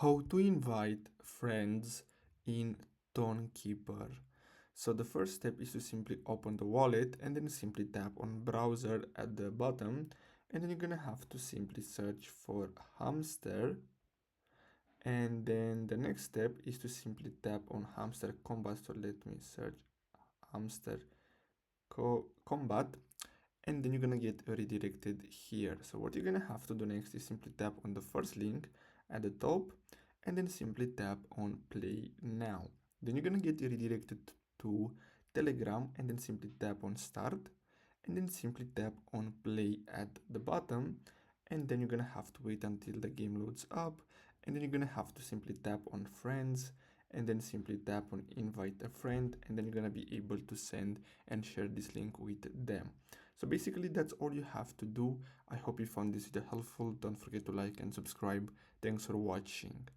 How to invite friends in Tonkeeper. So the first step is to simply open the wallet and then simply tap on browser at the bottom, and then you're gonna have to simply search for hamster, and then the next step is to simply tap on hamster combat. So let me search hamster combat, and then you're gonna get redirected here. So what you're gonna have to do next is simply tap on the first link at the top and then simply tap on play now. Then you're gonna get redirected to Telegram and then simply tap on start and then simply tap on play at the bottom, and then you're gonna have to wait until the game loads up, and then you're gonna have to simply tap on friends and then simply tap on invite a friend, and then you're gonna be able to send and share this link with them. So basically that's all you have to do. I hope you found this video helpful. Don't forget to like and subscribe. Thanks for watching.